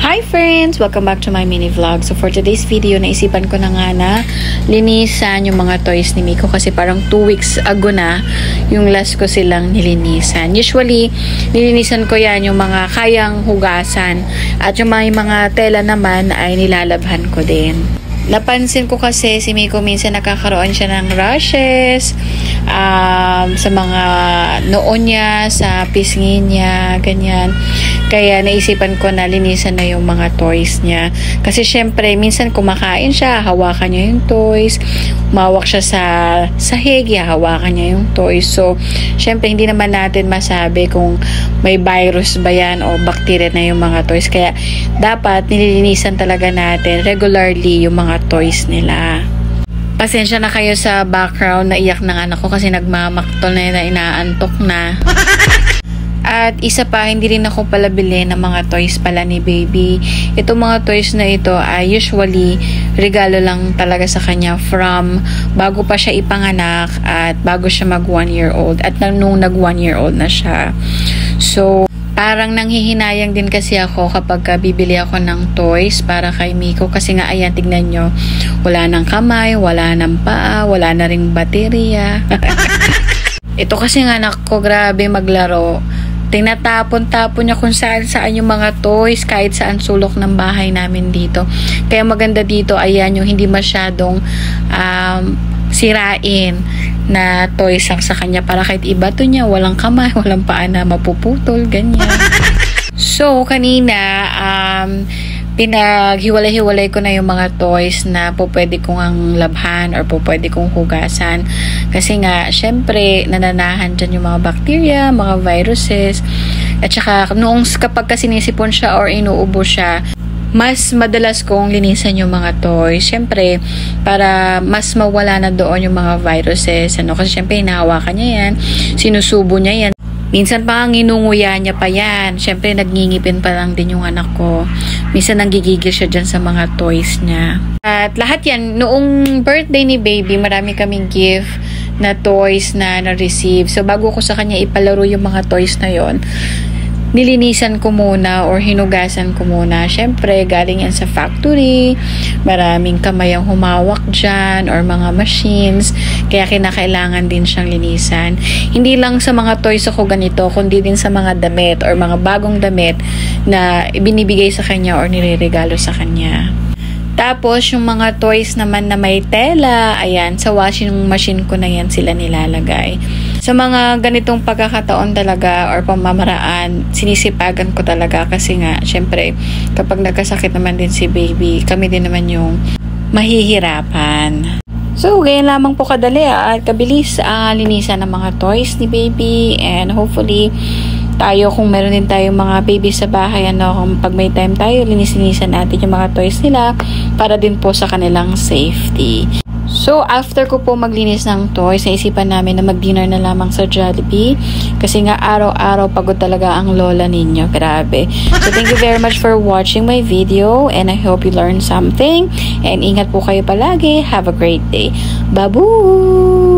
Hi friends! Welcome back to my mini vlog. So for today's video, naisipan ko na nga na linisan yung mga toys ni Miko kasi parang 2 weeks ago na yung last ko silang nilinisan. Usually, nilinisan ko yan yung mga kayang hugasan at yung mga tela naman ay nilalabhan ko din. Napansin ko kasi si Miko minsan nakakaroon siya ng rashes sa mga noon niya, sa pisngi niya, ganyan. Kaya naisipan ko na linisan na yung mga toys niya. Kasi syempre, minsan kumakain siya, hawakan niya yung toys. Umawak siya sa sahig, hawakan niya yung toys. So, syempre, hindi naman natin masabi kung may virus ba yan o bacteria na yung mga toys. Kaya, dapat nililinisan talaga natin regularly yung mga toys nila. Pasensya na kayo sa background, naiyak ng anak ko kasi nagmamaktol na inaantok na. At isa pa, hindi rin ako pala bili ng mga toys pala ni baby. Itong mga toys na ito ay usually regalo lang talaga sa kanya from bago pa siya ipanganak at bago siya mag 1 year old at nung nag 1 year old na siya. So, parang nanghihinayang din kasi ako kapag bibili ako ng toys para kay Miko. Kasi nga, ayan, tignan nyo. Wala ng kamay, wala ng paa, wala na ring baterya. Ito kasi nga, anak ko, grabe maglaro. Tinatapon-tapon niya kung saan yung mga toys, kahit saan sulok ng bahay namin dito. Kaya maganda dito, ayan, yung hindi masyadong sirain na toys sa kanya para kahit iba to niya, walang kamay, walang paa na mapuputol, ganyan. So, kanina, pinaghiwalay-hiwalay ko na yung mga toys na po pwede kong ang labhan or po pwede kong hugasan. Kasi nga, syempre, nananahan dyan yung mga bacteria, mga viruses. At saka, kapag sinisipon siya or inuubo siya, mas madalas kong linisan yung mga toys. Syempre, para mas mawala na doon yung mga viruses. Kasi syempre, hinahawakan niya yan, sinusubo niya yan. Minsan pa nga nginunguya niya pa yan. Syempre, nagngingipin pa lang din yung anak ko. Minsan nanggigigil siya dyan sa mga toys niya. At lahat yan, noong birthday ni baby, marami kaming gift na toys na na-receive. So, bago ko sa kanya ipalaro yung mga toys na yon, nilinisan ko muna or hinugasan ko muna. Syempre, galing yan sa factory. Maraming kamay ang humawak dyan or mga machines. Kaya kinakailangan din siyang linisan. Hindi lang sa mga toys ako ganito, kundi din sa mga damit or mga bagong damit na ibinibigay sa kanya or nireregalo sa kanya. Tapos, yung mga toys naman na may tela, ayan, sa washing machine ko na yan sila nilalagay. Sa mga ganitong pagkakataon talaga or pamamaraan, sinisipagan ko talaga kasi nga, syempre, kapag nagkasakit naman din si baby, kami din naman yung mahihirapan. So, ganyan lamang po kadali at kabilis linisan ng mga toys ni baby and hopefully, tayo kung meron din tayong mga baby sa bahay, kung pag may time tayo, linis-linisan natin yung mga toys nila para din po sa kanilang safety. So, after ko po maglinis ng toys, naisipan namin na mag-dinner na lamang sa Jollibee kasi nga araw-araw pagod talaga ang lola ninyo. Grabe. So, thank you very much for watching my video and I hope you learned something and ingat po kayo palagi. Have a great day. Babu!